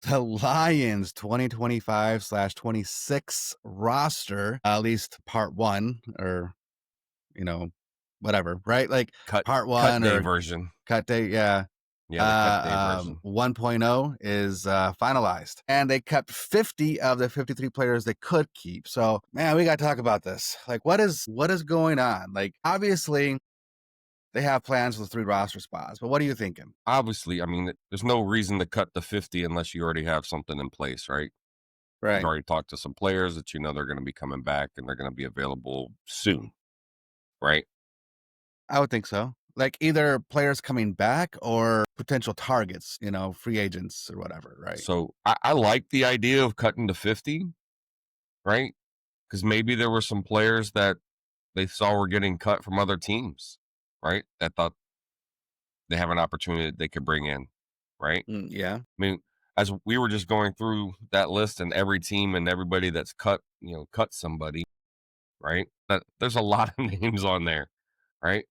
The Lions 2025/26 roster, at least part one, or, you know, whatever, right? Like Cut part cut one day or version. cut day. Yeah. Yeah, the cut day version. 1.0 is finalized, and they kept 50 of the 53 players they could keep. So, man, we got to talk about this. Like, what is going on? Like, obviously, they have plans for the 3 roster spots, but what are you thinking? Obviously, I mean, there's no reason to cut the 50 unless you already have something in place, right? You've Right. already talked to some players that you know they're going to be coming back and they're going to be available soon, right? I would think so. Like either players coming back or potential targets, free agents or whatever, right? So I like the idea of cutting to 50, right? Because maybe there were some players that they saw were getting cut from other teams, right? That thought they have an opportunity that they could bring in, right? Yeah. I mean, as we were just going through that list and every team and everybody that's cut, cut somebody, right? That there's a lot of names on there, right?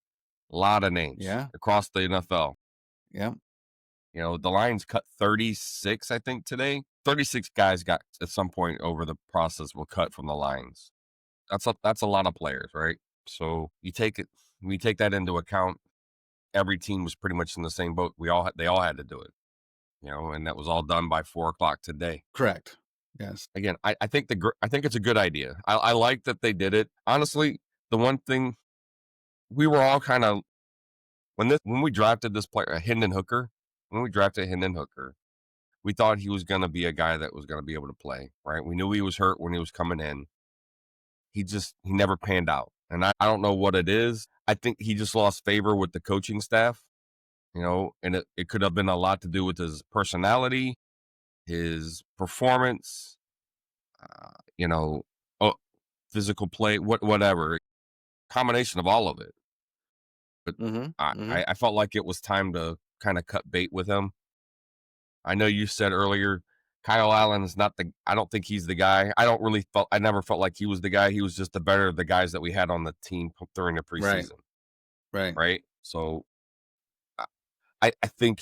A lot of names Yeah. across the NFL. Yeah. The Lions cut 36, I think, today. 36 guys got at some point over the process were cut from the Lions. That's a lot of players, right? So we take that into account. Every team was pretty much in the same boat. They all had to do it, and that was all done by 4 o'clock today. Correct. Yes. Again, I think I think it's a good idea. I like that they did it. Honestly, the one thing we were all kind of when we drafted this player, Hendon Hooker, when we drafted Hendon Hooker, we thought he was going to be a guy that was going to be able to play, right? We knew he was hurt when he was coming in. He never panned out. And I don't know what it is. I think he just lost favor with the coaching staff, and it could have been a lot to do with his personality, his performance, you know, oh, physical play, whatever, combination of all of it. But Mm-hmm. I, Mm-hmm. I I felt like it was time to kind of cut bait with him. I know you said earlier, Kyle Allen is not I don't think he's the guy. I never felt like he was the guy. He was just the better of the guys that we had on the team during the Right. preseason, Right. right? So I, I think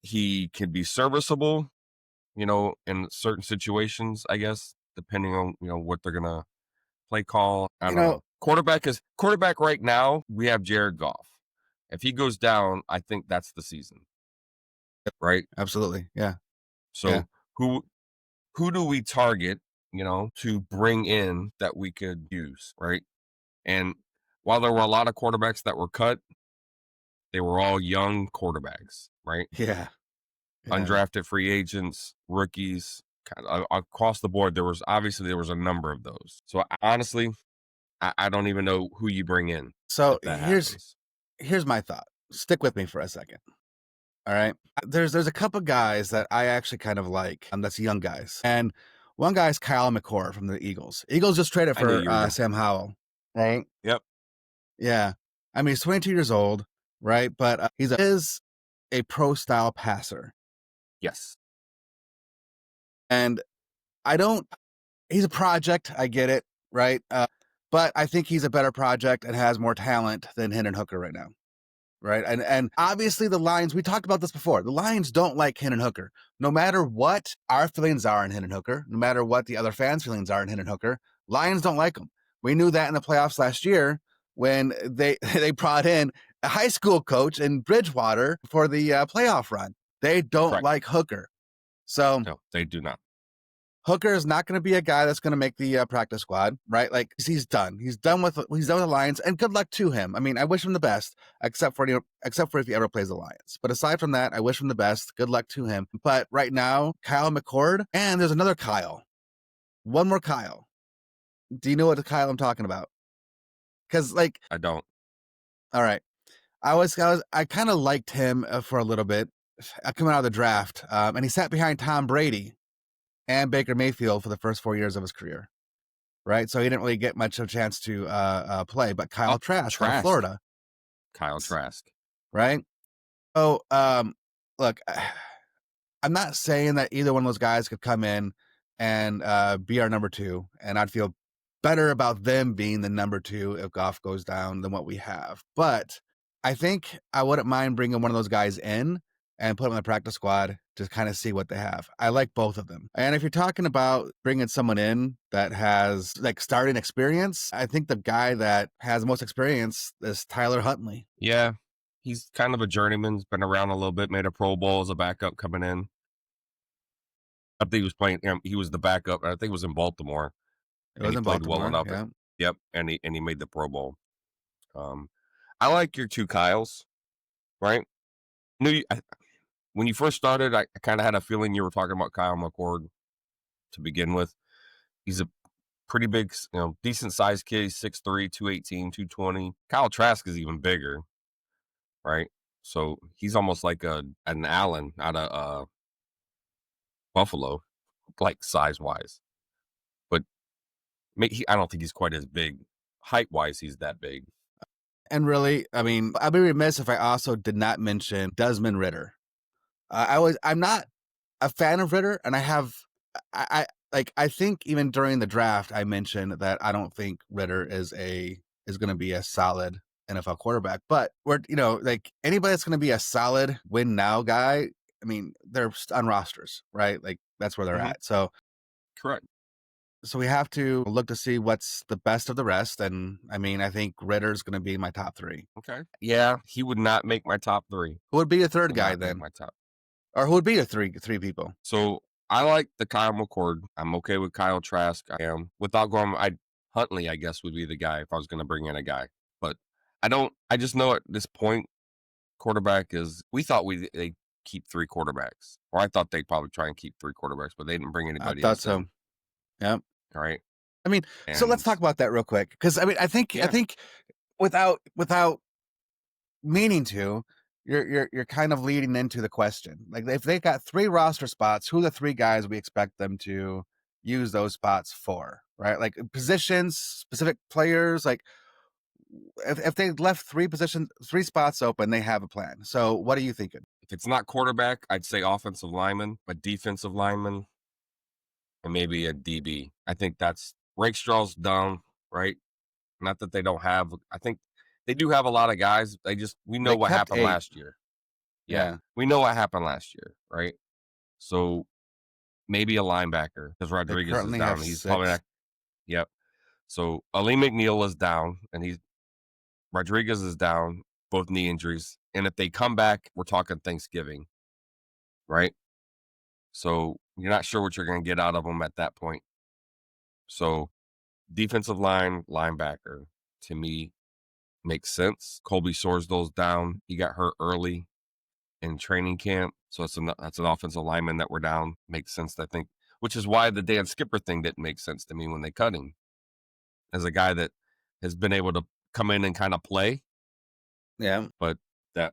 he can be serviceable, in certain situations, I guess, depending on, what they're going to play call. I You don't know, know. Quarterback right now, we have Jared Goff. If he goes down, I think that's the season, right? absolutely. Yeah. Yeah. So who who do we target, to bring in that we could use, right? And while there were a lot of quarterbacks that were cut, they were all young quarterbacks, right? Yeah. Yeah. Undrafted free agents, rookies, kind of across the board. There was a number of those. So honestly, I don't even know who you bring in So if that happens. here's my thought. Stick with me for a second. All right. There's a couple guys that I actually kind of like. That's young guys. And one guy's Kyle McCord from the Eagles. Eagles just traded I knew for you were going. Sam Howell. Right. Yep. Yeah. I mean, he's 22 years old, right? But is a pro style passer. Yes. And he's a project. I get it. Right. But I think he's a better project and has more talent than Hendon Hooker right now. Right. And obviously the Lions, we talked about this before. The Lions don't like Hendon Hooker. No matter what our feelings are in Hendon Hooker, no matter what the other fans' feelings are in Hendon Hooker, Lions don't like him. We knew that in the playoffs last year when they brought in a high school coach in Bridgewater for the playoff run. They don't Correct. like Hooker. So No, they do not. Hooker is not going to be a guy that's going to make the practice squad, right? Like he's done. He's done with the Lions, and good luck to him. I mean, I wish him the best, except for if he ever plays the Lions. But aside from that, I wish him the best. Good luck to him. But right now, Kyle McCord, and there's another Kyle, one more Kyle. Do you know what Kyle I'm talking about? Because I don't. all right, I kind of liked him for a little bit coming out of the draft, and he sat behind Tom Brady and Baker Mayfield for the first 4 years of his career. Right. So he didn't really get much of a chance to play, but Kyle Trask out of Florida. Kyle Trask. Right. So look, I'm not saying that either one of those guys could come in and be our number 2, and I'd feel better about them being the number 2 if Goff goes down than what we have. But I think I wouldn't mind bringing one of those guys in and put them on the practice squad to kind of see what they have. I like both of them. And if you're talking about bringing someone in that has like starting experience, I think the guy that has the most experience is Tyler Huntley. Yeah, he's kind of a journeyman. He's been around a little bit. Made a Pro Bowl as a backup coming in. I think he was playing. He was the backup. I think it was in Baltimore, It and was he in played well Baltimore. enough. Yeah. Yep, and he made the Pro Bowl. Um, I like your two Kyles, right? Knew you, when you first started, I kind of had a feeling you were talking about Kyle McCord to begin with. He's a pretty big, decent sized kid. He's 6'3", 218, 220. Kyle Trask is even bigger, right? So he's almost like an Allen out of Buffalo, like size wise. But I don't think he's quite as big. Height wise, he's that big. And really, I mean, I'd be remiss if I also did not mention Desmond Ritter. I'm not a fan of Ritter, and I like, I think even during the draft, I mentioned that I don't think Ritter is going to be a solid NFL quarterback. But like anybody that's going to be a solid win now guy, I mean, they're on rosters, right? Like that's where they're Hmm. at. Correct. So we have to look to see what's the best of the rest. And I mean, I think Ritter's going to be my top three. Okay. Yeah, he would not make my top three. Who would be a third Would guy not make then? my top. Or who would be the three people? So I like the Kyle McCord. I'm okay with Kyle Trask. I am without going. I Huntley, I guess, would be the guy if I was going to bring in a guy. But I don't. I just know at this point, quarterback is. We thought they keep three quarterbacks, or I thought they'd probably try and keep three quarterbacks, but they didn't bring I anybody thought else so. in. Yeah. All right, I mean, so let's and talk about that real quick. Cause I mean, I yeah, think without meaning to, you're kind of leading into the question. Like if they've got three roster spots, who are the three guys we expect them to use those spots for? Right? Like positions, specific players, like if they left three spots open, they have a plan. So what are you thinking? if it's not quarterback, I'd say offensive lineman, a defensive lineman, and maybe a DB. I think that's Rakestraw's down, right? Not that they don't have. I think they do have a lot of guys. We know They what kept happened eight. last year. Yeah, Yeah. we know what happened last year, right? So maybe a linebacker because They Rodriguez is currently have down. He's probably six. not. Yep. So Ali McNeil is down, and Rodriguez is down, both knee injuries. And if they come back, we're talking Thanksgiving, right? So you're not sure what you're going to get out of them at that point. So defensive line, linebacker, to me makes sense. Colby Sorsdale's down. He got hurt early in training camp. So that's an offensive lineman that we're down. Makes sense, I think, which is why the Dan Skipper thing didn't make sense to me when they cut him as a guy that has been able to come in and kind of play. Yeah. But that,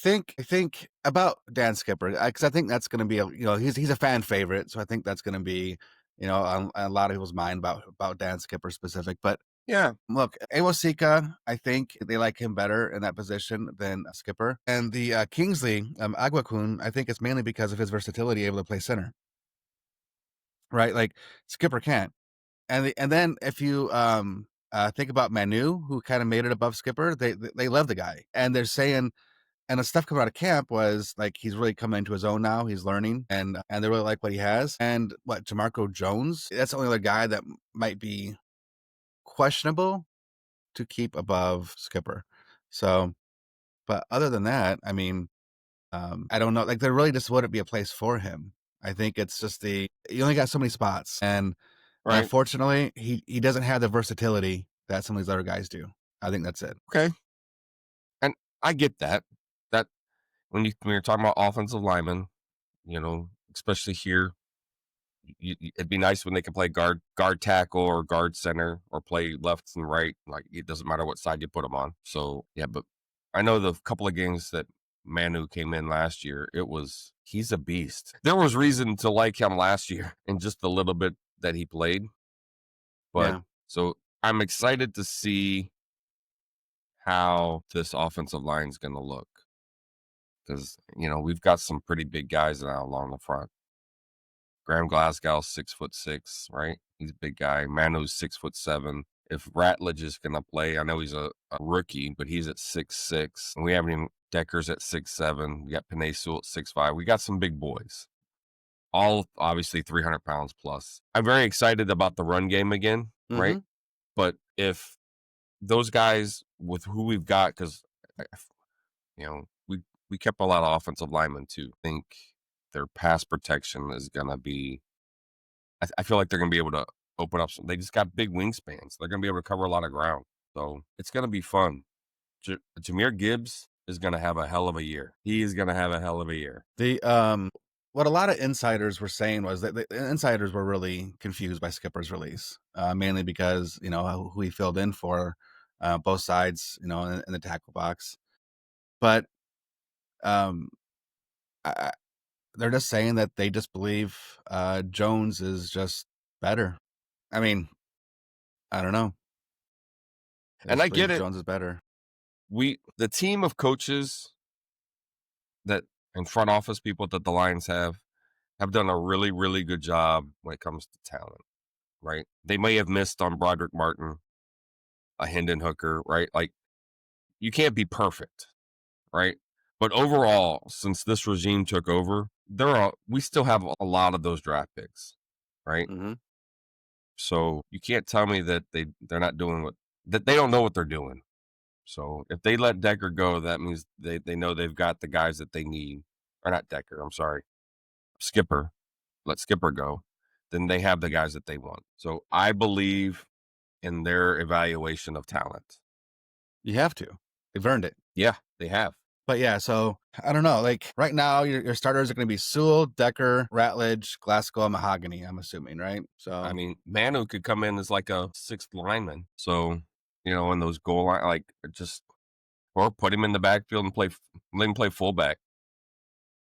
I think about Dan Skipper because I think that's going to be he's a fan favorite, so I think that's going to be on a lot of people's mind about Dan Skipper specific. But yeah, look, Awosika, I think they like him better in that position than Skipper, and the Kingsley Aguakun, I think it's mainly because of his versatility, able to play center, right? Like Skipper can't, and then if you think about Manu, who kind of made it above Skipper, they love the guy, and they're saying. And the stuff coming out of camp was like he's really coming into his own now. He's learning, and they really like what he has. And what Jamarco Jones? That's the only other guy that might be questionable to keep above Skipper. So, but other than that, I mean, I don't know. Like there really just wouldn't be a place for him. I think it's just you only got so many spots, and right. unfortunately, he doesn't have the versatility that some of these other guys do. I think that's it. Okay. And I get that. That when you're talking about offensive linemen, especially here, it'd be nice when they could play guard tackle or guard center or play left and right. Like it doesn't matter what side you put them on. So yeah, but I know the couple of games that Manu came in last year, he's a beast. There was reason to like him last year in just the little bit that he played. But Yeah. so I'm excited to see how this offensive line is going to look because we've got some pretty big guys now along the front. Graham Glasgow's 6'6", right? He's a big guy. Manu's 6'7". if Ratledge is going to play. I know he's a rookie, but he's at 6'6". And we haven't even Decker's at 6'7". We got Panay Sewell at 6'5". We got some big boys, all obviously 300 pounds plus. I'm very excited about the run game again, right? Mhm. But if those guys with who we've got, because you know we kept a lot of offensive linemen too. I think their pass protection is gonna be. I feel like they're gonna be able to open up. They just got big wingspans. They're gonna be able to cover a lot of ground. So it's gonna be fun. Jameer Gibbs is gonna have a hell of a year. He is gonna have a hell of a year. What a lot of insiders were saying was that the insiders were really confused by Skipper's release, mainly because who he filled in for both sides, in the tackle box. But um, I, they're just saying that they just believe Jones is just better. I mean, I don't know. They And just I believe get it. Jones is better. The team of coaches that and front office people that the Lions have done a really, really good job when it comes to talent, right? They may have missed on Broderick Martin, a Hendon Hooker, right? Like you can't be perfect, right? But overall, since this regime took over, we still have a lot of those draft picks, right? Mm-hmm. So you can't tell me that they're not doing that they don't know what they're doing. So if they let Decker go, that means they know they've got the guys that they need. Or not Decker, I'm sorry. Skipper. Let Skipper go. Then they have the guys that they want. So I believe in their evaluation of talent. You have to. They've earned it. Yeah, they have. But yeah, so I don't know. Like right now, your starters are going to be Sewell, Decker, Ratledge, Glasgow, and Mahogany. I'm assuming, right? I So mean, Manu could come in as like a sixth lineman. So, in those goal line, like just or put him in the backfield and let him play fullback.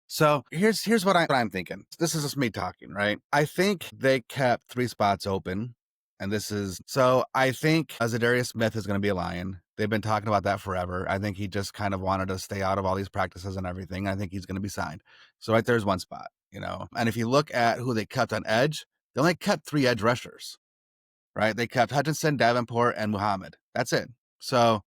So here's what I'm thinking. This is just me talking, right? I think they kept 3 spots open, and I think Zadarius Smith is going to be a Lion. They've been talking about that forever. I think he just kind of wanted to stay out of all these practices and everything. I think he's going to be signed. So right there's one spot, And if you look at who they kept on edge, they only kept 3 edge rushers, right? They kept Hutchinson, Davenport, and Muhammad. That's it. So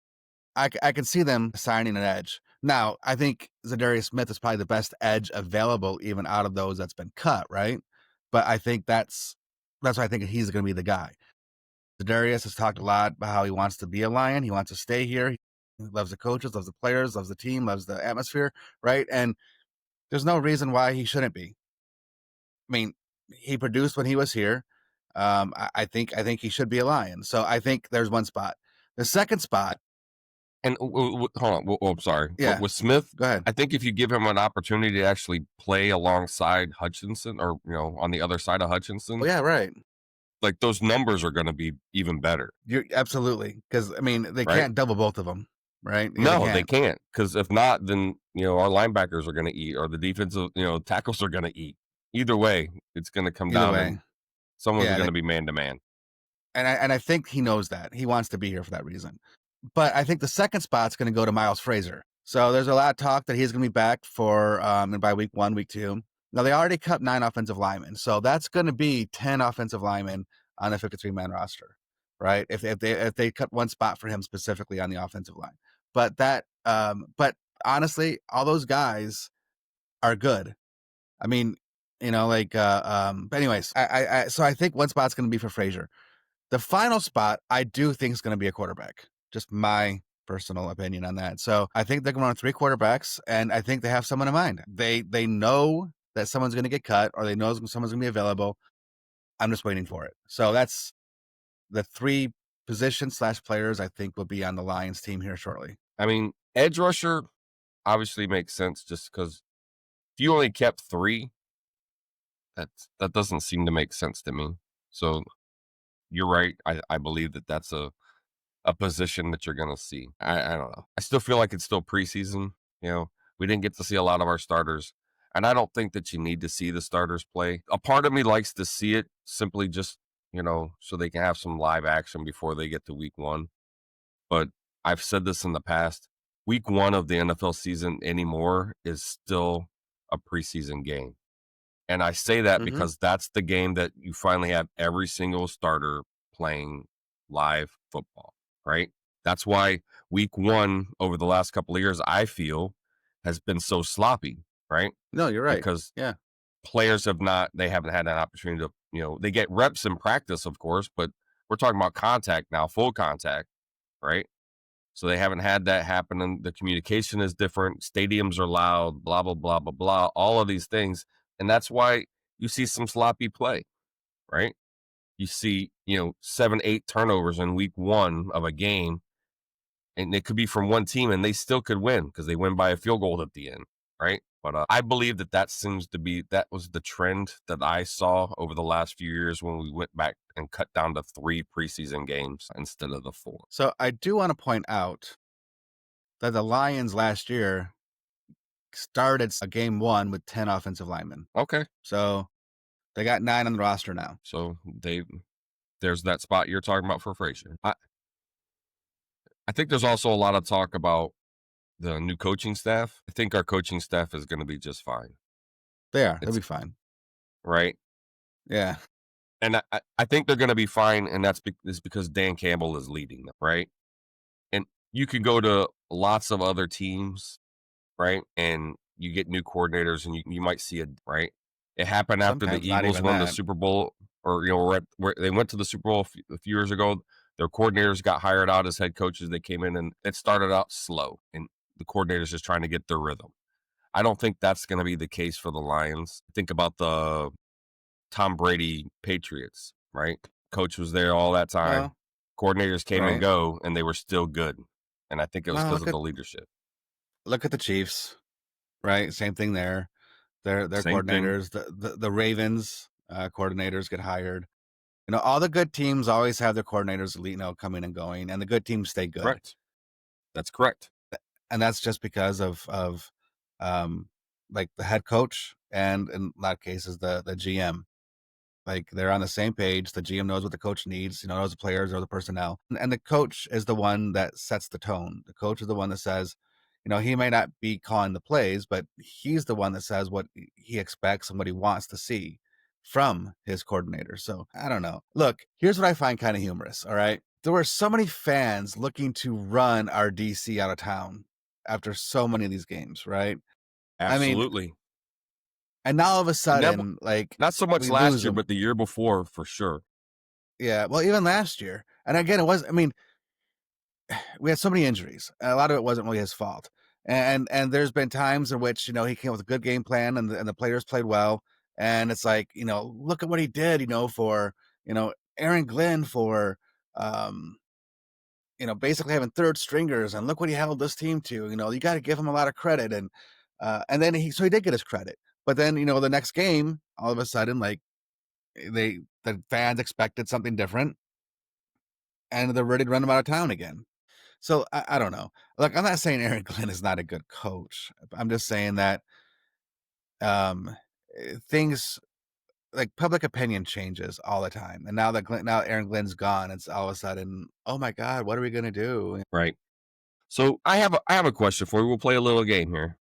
I can see them signing an edge. Now, I think Zadarius Smith is probably the best edge available, even out of those that's been cut, right? But I think that's why I think he's going to be the guy. Zadarius has talked a lot about how he wants to be a Lion. He wants to stay here. He loves the coaches, loves the players, loves the team, loves the atmosphere, right? And there's no reason why he shouldn't be. I mean, he produced when he was here. I think he should be a Lion. So I think there's one spot. The second spot, And hold on, I'm sorry. yeah, With Smith, go ahead. I think if you give him an opportunity to actually play alongside Hutchinson, or on the other side of Oh Hutchinson, yeah, right. like those numbers are going to be even better, You're absolutely, because I mean they right? can't double both of them, right? Yeah, they No, they can't. can't, because if not, then our linebackers are going to eat, or the defensive tackles are going to eat. Either way, it's going to come Either down, and way, someone's yeah, going to be man to man. and I think he knows that he wants to be here for that reason. But I think the second spot's going to go to Miles Frazier. So there's a lot of talk that he's going to be back for by week 1, week 2. Now they already cut 9 offensive linemen, so that's going to be 10 offensive linemen on a 53-man roster, right? If they cut one spot for him specifically on the offensive line, but honestly, all those guys are good. I mean, but anyways, so I think one spot's going to be for Frazier. The final spot, I do think is going to be a quarterback. Just my personal opinion on that. So I think they're going to run 3 quarterbacks, and I think they have someone in mind. They know that someone's going to get cut, or they know someone's going to be available. I'm just waiting for it. So that's the 3 position/players I think will be on the Lions team here shortly. I mean, edge rusher obviously makes sense, just because if you only kept 3, that doesn't seem to make sense to me. So you're right. I believe that's a position that you're going to see. I don't know. I still feel like it's still preseason. We didn't get to see a lot of our starters. And I don't think that you need to see the starters play. A part of me likes to see it simply just, so they can have some live action before they get to week 1. But I've said this in the past. Week 1 of the NFL season anymore is still a preseason game. And I say that Mm-hmm. because that's the game that you finally have every single starter playing live football, right? That's why week one over the last couple of years, I feel, has been so sloppy, right? No, you're right. Because Yeah. players they haven't had an opportunity to, they get reps in practice, of course, but we're talking about contact now, full contact, right? So they haven't had that happen. And the communication is different. Stadiums are loud, blah, blah, blah, blah, blah, all of these things. And that's why you see some sloppy play, right? You see, 7, 8 turnovers in week one of a game, and it could be from one team and they still could win because they win by a field goal at the end, right? But I believe that was the trend that I saw over the last few years when we went back and cut down to 3 preseason games instead of the 4. So I do want to point out that the Lions last year started a game one with 10 offensive linemen. Okay. So they got 9 on the roster now. So there's that spot you're talking about for Frazier. I think there's also a lot of talk about the new coaching staff. I think our coaching staff is going to be just fine. They'll It's be fine. right. Yeah. And I think they're going to be fine. And it's because Dan Campbell is leading them. Right. And you can go to lots of other teams, right? And you get new coordinators and you might see right. It happened after the Sometimes not Eagles even won the that. Super Bowl, or, where they went to the Super Bowl a few years ago. Their coordinators got hired out as head coaches. They came in and it started out slow, and the coordinators just trying to get their rhythm. I don't think that's going to be the case for the Lions. Think about the Tom Brady Patriots, right? Coach was there all that time. Well, Coordinators came and right. go, and they were still good. And I think it was Well, because of the leadership. look at the Chiefs, right? Same thing there. Their Same thing. coordinators, the Ravens coordinators get hired. All the good teams always have their coordinators, coming and going, and the good teams stay good. Correct. That's correct. And that's just because of like the head coach and in a lot of cases the GM. Like they're on the same page. The GM knows what the coach needs, knows the players or the personnel. And the coach is the one that sets the tone. The coach is the one that says, he may not be calling the plays, but he's the one that says what he expects and what he wants to see from his coordinator. So I don't know. Look, here's what I find kind of humorous. All right. There were so many fans looking to run our DC out of town after so many of these games, right? I mean, Absolutely. and now all of a Never, sudden, like not so much we last lose year, them. but the year before for sure. Yeah, well, even last year. And again, I mean, we had so many injuries. A lot of it wasn't really his fault. And there's been times in which, he came up with a good game plan and the players played well. And it's like, look at what he did, for, Aaron Glenn for basically having third stringers, and look what he held this team to. You got to give him a lot of credit. And then he did get his credit. But then, the next game, all of a sudden, like the fans expected something different and they're ready to run him out of town again. So I don't know. Look, I'm not saying Aaron Glenn is not a good coach. I'm just saying that um, things like public opinion changes all the time. And now Aaron Glenn's gone, it's all of a sudden, oh my God, what are we gonna do? Right. So I have a question for you. We'll play a little game here.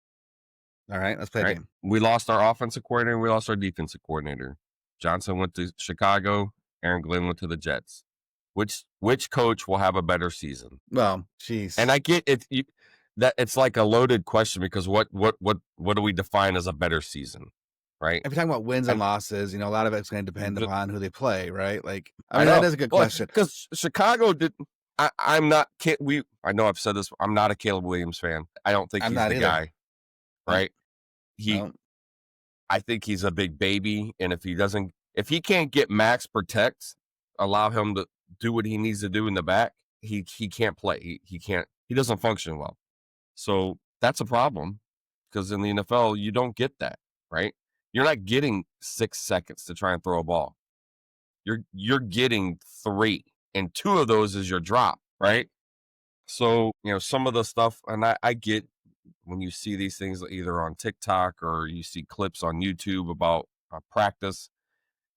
All right, let's play a Right. game. We lost our offensive coordinator. We lost our defensive coordinator. Johnson went to Chicago. Aaron Glenn went to the Jets. Which coach will have a better season? Well, And jeez. I get it. That it's like a loaded question because what do we define as a better season, right? If you're talking about wins and And losses, a lot of it's going to depend the, upon who they play, right? Like, I I mean, that know, is a good well, question. because Chicago did. I'm not. I know I've said this. I'm not a Caleb Williams fan. I don't think I'm he's not the either. guy, Nope. right? He No. I think he's a big baby, and if he can't get max protect, allow him to do what he needs to do in the back, he can't play. He can't. He doesn't function well. So that's a problem because in the NFL you don't get that, right? You're not getting 6 seconds to try and throw a ball. You're getting 3, and 2 of those is your drop, right? So some of the stuff, and I get when you see these things either on TikTok or you see clips on YouTube about practice.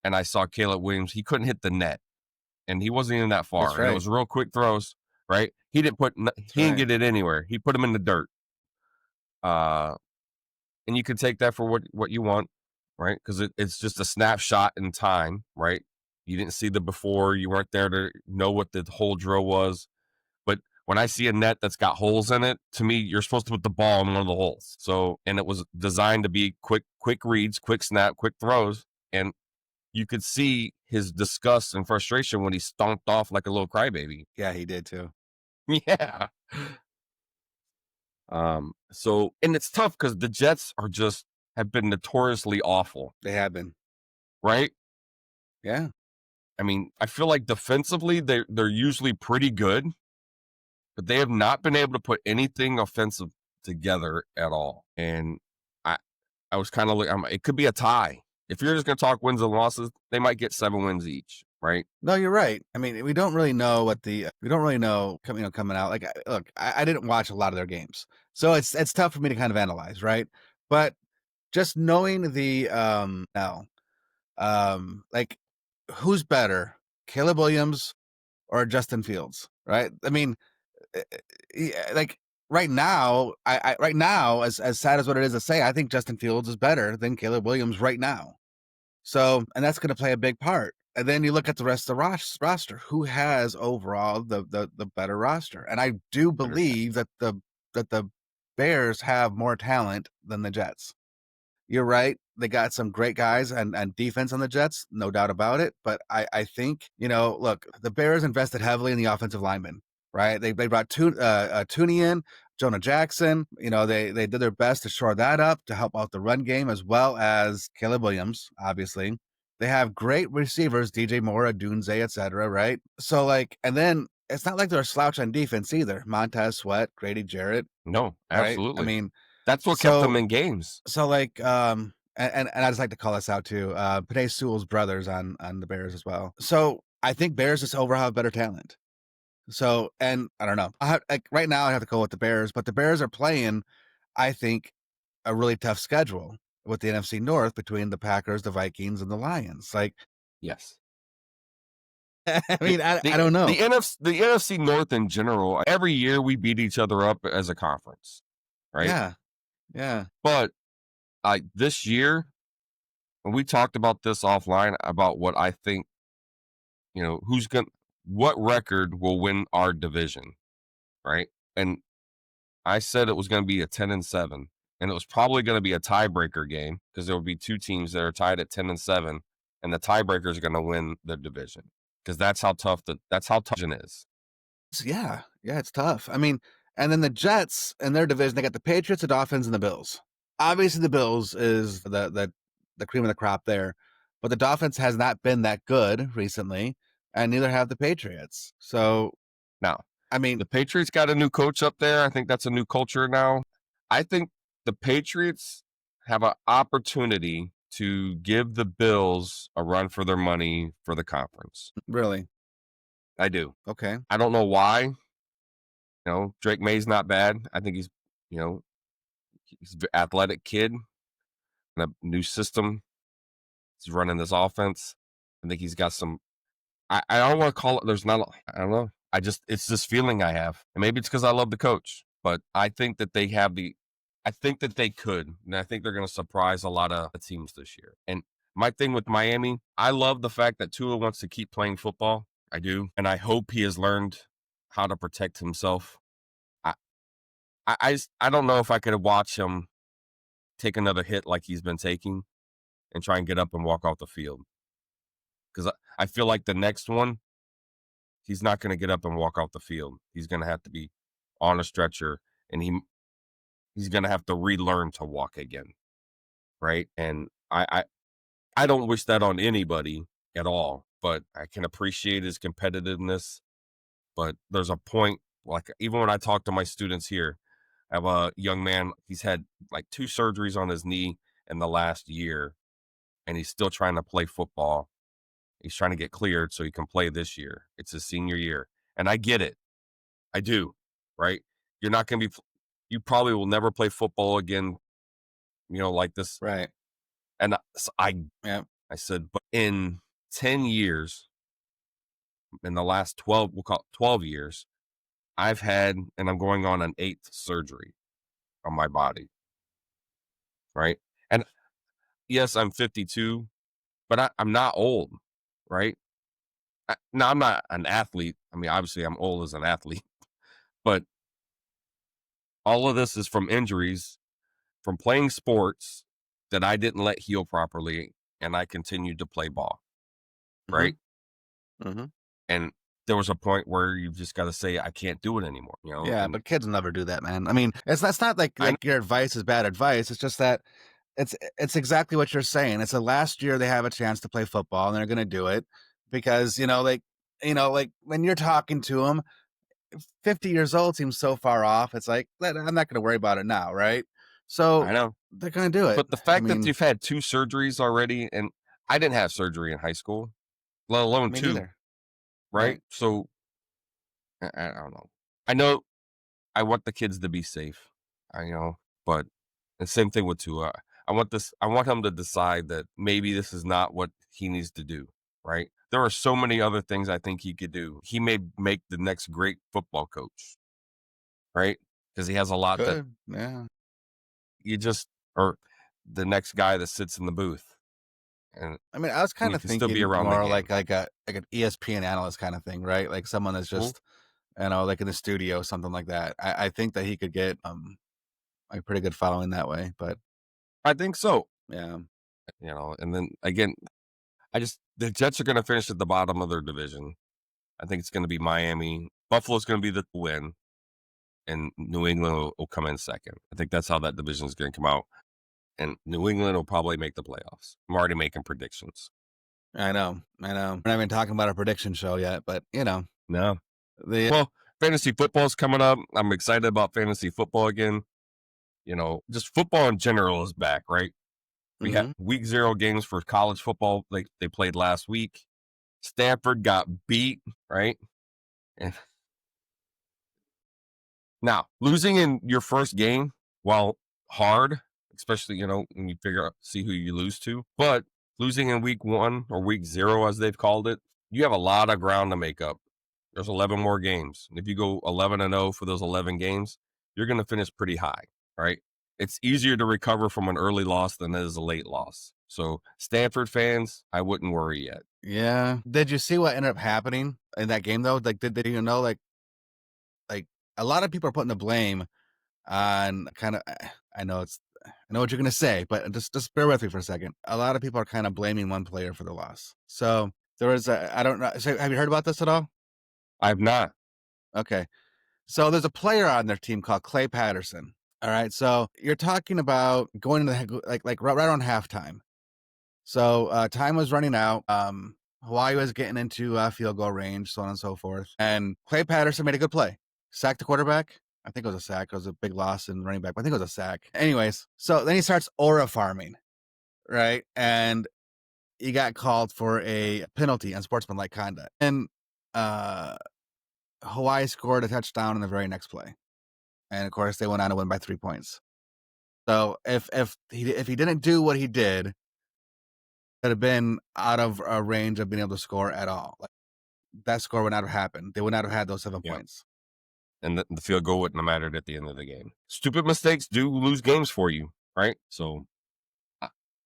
And I saw Caleb Williams, he couldn't hit the net and he wasn't even that That's far. And it right. was real quick throws, right? He That's didn't right. get it anywhere. He put him in the dirt. Uh, and you can take that for what you want, right? Because it's just a snapshot in time, right? You didn't see the before. You weren't there to know what the whole drill was. But when I see a net that's got holes in it, to me, you're supposed to put the ball in one of the holes. So, and it was designed to be quick reads, quick snap, quick throws. And you could see his disgust and frustration when he stomped off like a little crybaby. Yeah, he did too. Yeah. So, and it's tough because the Jets are just have been notoriously awful, They have been. right? Yeah. I mean, I feel like defensively they're usually pretty good, but they have not been able to put anything offensive together at all. And I I was kind of like, it could be a tie. If you're just going to talk wins and losses, they might get 7 wins each, right? No, you're right. I mean, we don't really know what we don't really know coming out. Like, look, I didn't watch a lot of their games, so it's tough for me to kind of analyze, right? But just knowing the now, like, who's better, Caleb Williams or Justin Fields, right? I mean, eh, yeah, like right now, I right now, as sad as what it is to say, I think Justin Fields is better than Caleb Williams right now. So, and that's going to play a big part. And then you look at the rest of the roster. Who has overall the better roster? And I do believe that the Bears have more talent than the Jets. You're right. They got some great guys and defense on the Jets, no doubt about it. But I think, look, the Bears invested heavily in the offensive linemen, right? They brought Tooney in, Jonah Jackson. They did their best to shore that up to help out the run game as well as Caleb Williams, obviously. They have great receivers, DJ Moore, Dunze, etc. Right? So and then it's not like they're a slouch on defense either. Montez Sweat, Grady Jarrett, No, right? I absolutely. mean, That's what kept them so in games. and I just like to call this out too. Panay Sewell's brothers on the Bears as well. So I think Bears just overall have better talent. So, and I don't know. Right now I have to go with the Bears, but the Bears are playing, I think, a really tough schedule with the NFC North between the Packers, the Vikings, and the Lions. Yes. I The mean, I the don't know. the NFC North in general, every year we beat each other up as a conference, right? Yeah, yeah, But this year, and we talked about this offline about what I think, what record will win our division, right? And I said it was going to be a 10-7, and it was probably going to be a tiebreaker game because there would be two teams that are tied at 10-7, and the tiebreaker is going to win the division because that's how tough it is. yeah, yeah. It's tough. I mean, and then the Jets and their division, they got the Patriots, the Dolphins, and the Bills. Obviously, the Bills is the cream of the crop there, but the Dolphins has not been that good recently, and neither have the Patriots. So, Now, I mean, the Patriots got a new coach up there. I think that's a new culture now. I think the Patriots have an opportunity to give the Bills a run for their money for the conference. really, I do. okay, I don't know why. Drake May's not bad. I think you know, he's an athletic kid in a new system. He's running this offense. I think he's got some. I don't want to call it. There's not. I don't know. It's this feeling I have, and maybe it's because I love the coach. But I think that they have the. I think that they could, and I think they're going to surprise a lot of teams this year. And my thing with Miami, I love the fact that Tua wants to keep playing football. I do, and I hope he has learned how to protect himself. I, I don't know if I could watch him take another hit like he's been taking and try and get up and walk off the field because I feel like the next one he's not going to get up and walk off the field. He's going to have to be on a stretcher, and he's going to have to relearn to walk again, right? And I don't wish that on anybody at all, but I can appreciate his competitiveness. But there's a point, like even when I talk to my students here, I have a young man. He's had like 2 surgeries on his knee in the last year, and he's still trying to play football. He's trying to get cleared so he can play this year. It's his senior year, and I get it. I do, right? You're not going to be, you probably will never play football again, like this. right, And yeah, I said, but in 10 years, in the last 12, we'll call it 12 years, I've had, and I'm going on an 8th surgery on my body, right? And yes, I'm 52, but I'm not old, right? Now I'm not an athlete. I mean, obviously I'm old as an athlete, but all of this is from injuries, from playing sports that I didn't let heal properly, and I continued to play ball, Hmm. right? Hmm. And there was a point where you've just got to say, I can't do it anymore, Yeah, and but kids never do that, man. I mean, it's that's not like I know, your advice is bad advice. It's just that it's exactly what you're saying. It's the last year they have a chance to play football, and they're going to do it because like when you're talking to them, 50 years old seems so far off. It's like I'm not going to worry about it now, right? So I know. they're going to do it. But the I fact that mean, you've had 2 surgeries already, and I didn't have surgery in high school, let alone me 2, neither, right? right? So I don't know. I know I want the kids to be safe. But the same thing with Tua. I want him to decide that maybe this is not what he needs to do, right? There are so many other things I think he could do. He may make the next great football coach, right? Because he has a lot that Good, yeah. you just or the next guy that sits in the booth and I mean, I was and kind you of can still be thinking around the more game. like an ESPN analyst kind of thing, right? Like someone that's Mhm. just like in the studio, something like that. I think that he could get a pretty good following that way. But I think so. yeah, And then again, the Jets are going to finish at the bottom of their division. I think it's going to be Miami. Buffalo's going to be the win, and New England will come in second. I think that's how that division is going to come out. And New England will probably make the playoffs. I'm already making predictions. I know, I know. We're not even talking about a prediction show yet, but No. the Well, fantasy football's coming up. I'm excited about fantasy football again. Just football in general is back, right? We had hmm week 0 games for college football. Like they played last week. Stanford got beat, right? And now, losing in your first game, while hard, especially, when you see who you lose to, but losing in week 1 or week 0, as they've called it, you have a lot of ground to make up. There's 11 more games. And if you go 11-0 for those 11 games, you're going to finish pretty high, right? It's easier to recover from an early loss than it is a late loss. So, Stanford fans, I wouldn't worry yet. yeah. Did you see what ended up happening in that game though? Like, did you know like a lot of people are putting the blame on kind of. I know what you're gonna say, but just bear with me for a second. A lot of people are kind of blaming one player for the loss. So there was I don't know. So have you heard about this at all? I've not. Okay. So there's a player on their team called Clay Patterson. All right. So you're talking about going to like right around halftime. So time was running out. Hawaii was getting into field goal range, so on and so forth. And Clay Patterson made a good play, sacked the quarterback. I think it was a sack. It was a big loss in running back. But I think it was a sack. Anyways, so then he starts aura farming, right? And he got called for a penalty on sportsmanlike conduct. And uh, Hawaii scored a touchdown in the very next play. And of course, they went on to win by 3 points. So if he didn't do what he did, could have been out of a range of being able to score at all. Like, that score would not have happened. They would not have had those 7 Yeah. points. And the field goal wouldn't have mattered at the end of the game. Stupid mistakes do lose games for you, right? So,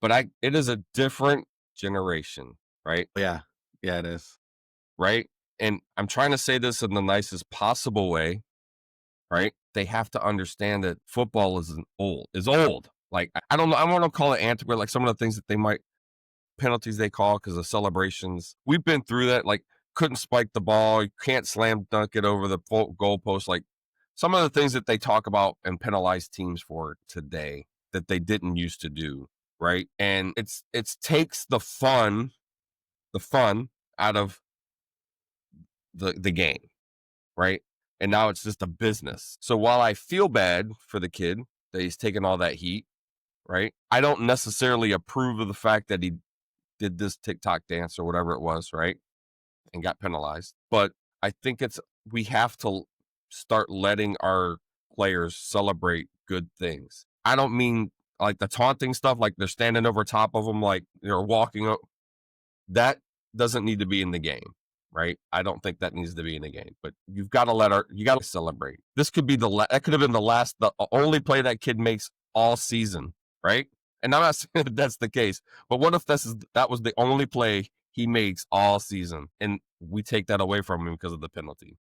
but it is a different generation, right? Yeah. Yeah, it is. Right. And I'm trying to say this in the nicest possible way, right? They have to understand that football is old. Like, I don't know. I want to call it antiquated, like some of the things that penalties they call because of celebrations. We've been through that. Like, couldn't spike the ball. You can't slam dunk it over the goalpost. Like, some of the things that they talk about and penalize teams for today that they didn't used to do, right? And it's takes the fun out of the game, right? And now it's just a business. So while I feel bad for the kid that he's taking all that heat, right? I don't necessarily approve of the fact that he did this TikTok dance or whatever it was, right? And got penalized. But I think we have to start letting our players celebrate good things. I don't mean like the taunting stuff, like they're standing over top of them, like they're walking up. That doesn't need to be in the game, right? I don't think that needs to be in the game. But you got to celebrate. This could be that could have been the only play that kid makes all season, right? And I'm not saying that that's the case, but what if that was the only play he makes all season? And we take that away from him because of the penalty.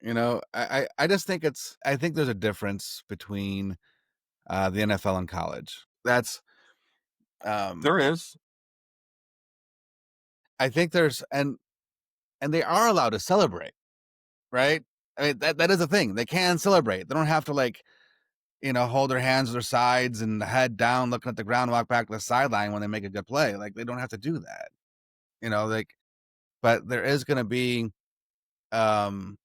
I just think I think there's a difference between the NFL and college. That's um There is. I think there's and they are allowed to celebrate, right? I mean that is a thing. They can celebrate. They don't have to hold their hands to their sides and head down, looking at the ground, walk back to the sideline when they make a good play. Like they don't have to do that. Like but there is gonna be um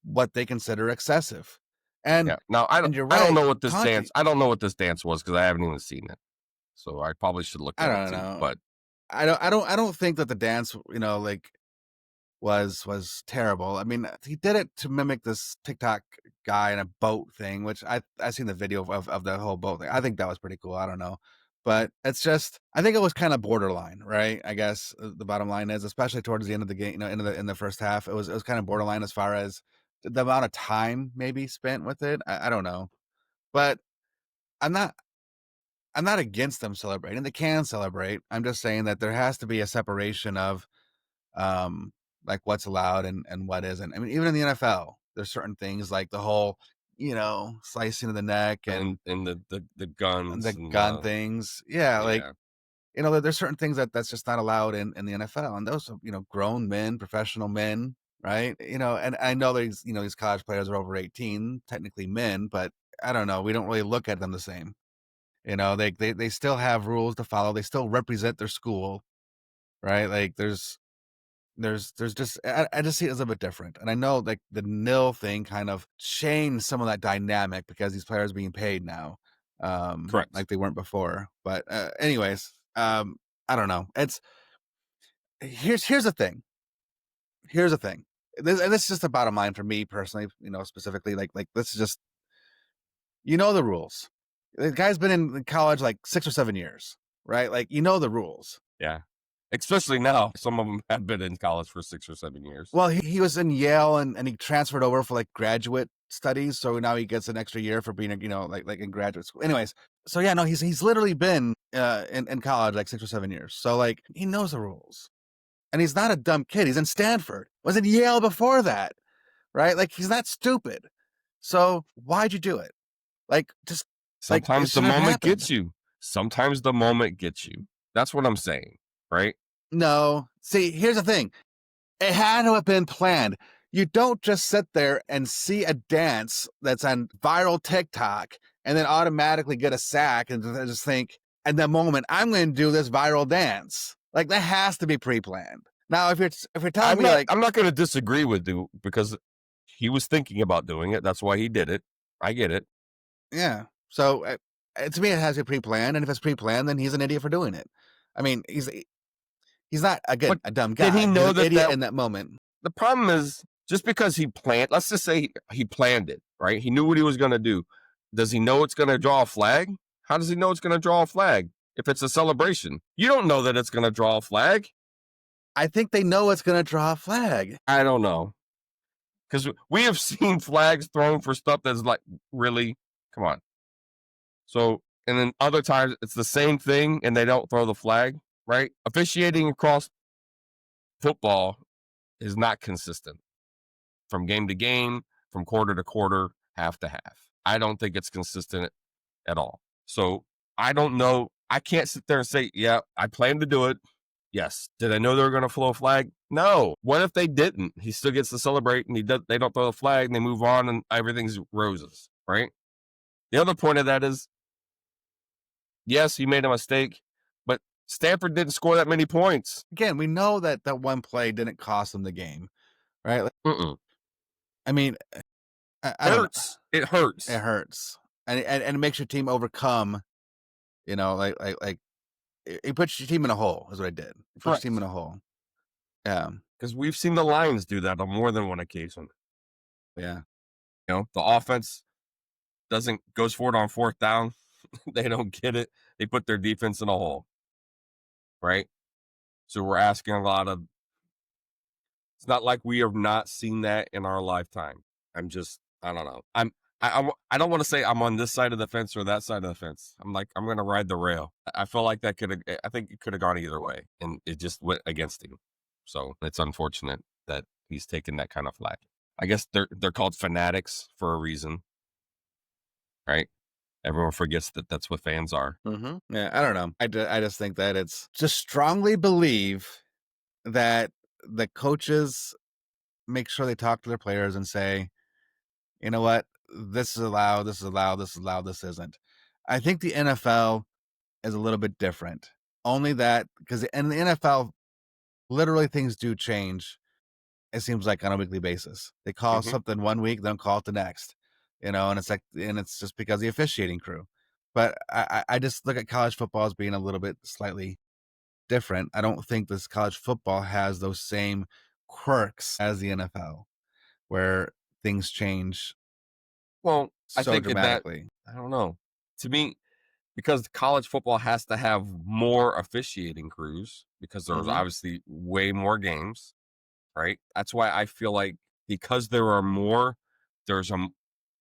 what they consider excessive. And Yeah. Now and you're I don't right, know what this Conti dance I don't know what this dance was because I haven't even seen it. So I probably should look I at it don't too. know. But I don't think that the dance, was terrible. I mean, he did it to mimic this TikTok guy in a boat thing, which I seen the video of the whole boat thing. I think that was pretty cool. I don't know. But it's just I think it was kind of borderline, right? I guess the bottom line is, especially towards the end of the game, in the first half, it was kind of borderline as far as the amount of time maybe spent with it. I don't know. But I'm not I'm not against them celebrating. They can celebrate. I'm just saying that there has to be a separation of um like what's allowed and what isn't. I mean, even in the NFL, there's certain things like the whole, slicing of the neck and the and guns the and gun things. Yeah, like, yeah. there's certain things that's just not allowed in the NFL. And those are, grown men, professional men, right? And I know these college players are over 18, technically men, but I don't know. We don't really look at them the same. They still have rules to follow. They still represent their school, right? Like there's just I just see it as a bit different. And I know like the nil thing kind of changed some of that dynamic because these players are being paid now, Correct. like they weren't before. But anyways, I don't know. It's here's the thing. Here's the thing. This is just the bottom line for me personally, specifically like this is just the rules. The guy's been in college like 6 or 7 years, right? Like the rules. Yeah. Especially now, some of them have been in college for 6 or 7 years. Well, he was in Yale and he transferred over for like graduate studies, so now he gets an extra year for being like in graduate school. Anyways, so yeah, no, he's literally been in college like 6 or 7 years, so like he knows the rules, and he's not a dumb kid. He's in Stanford, was in Yale before that, right? Like he's not stupid. So why'd you do it? Like just like it Sometimes the shouldn't have moment happened. gets you. Sometimes the moment gets you. That's what I'm saying, right? No, see, here's the thing. It had to have been planned. You don't just sit there and see a dance that's on viral TikTok and then automatically get a sack and just think, at the moment, I'm going to do this viral dance. Like that has to be pre-planned. Now, if you're telling me like, I'm not going to disagree with you because he was thinking about doing it. That's why he did it. I get it. yeah, so to me, it has to be pre-planned, and if it's pre-planned, then he's an idiot for doing it. I mean, he's not again But a dumb did he guy. He's know an that idiot in that moment. the problem is just because he planned, let's just say he planned it, right? He knew what he was going to do. Does he know it's going to draw a flag? How does he know it's going to draw a flag if it's a celebration? You don't know that it's going to draw a flag. I think they know it's going to draw a flag. I don't know. Because we have seen flags thrown for stuff that's like, really? Come on. So, and then other times it's the same thing and they don't throw the flag, right? Officiating across football is not consistent from game to game, from quarter to quarter, half to half. I don't think it's consistent at all. So I don't know. I can't sit there and say, yeah, I plan to do it. Yes. Did I know they were going to throw a flag? No. What if they didn't? He still gets to celebrate and they don't throw the flag and they move on and everything's roses, right? The other point of that is, yes, he made a mistake, but Stanford didn't score that many points. Again, we know that that one play didn't cost them the game, right? Like, Mm-mm. I mean, I don't know. Hurts. It It hurts. hurts, and it makes your team overcome. Like it puts your team in a hole. Is what I did. It puts your team in Correct. a hole. Yeah, Because we've seen the Lions do that on more than one occasion. yeah. The offense goes for it on fourth down. They don't get it. They put their defense in a hole, right? So we're asking a lot of. It's not like we have not seen that in our lifetime. I don't know. I don't want to say I'm on this side of the fence or that side of the fence. I'm going to ride the rail. I feel like I think it could have gone either way, and it just went against him. So it's unfortunate that he's taken that kind of flack. I guess they're called fanatics for a reason, right? Everyone forgets that that's what fans are. Yeah, I don't know. I just think that it's just strongly believe that the coaches make sure they talk to their players and say, you know what, this is allowed, this is allowed, this is allowed, this isn't. I think the NFL is a little bit different. Only that because in the NFL, literally things do change. It seems like on a weekly basis. They call Hmm. something one week, then call it the next. And it's like, and it's just because the officiating crew. But I just look at college football as being a little bit slightly different. I don't think this college football has those same quirks as the NFL, where things change Well, I so think in that, dramatically. I don't know. To me, because college football has to have more officiating crews because there's Hmm. obviously way more games, right? That's why I feel like because there are more, there's a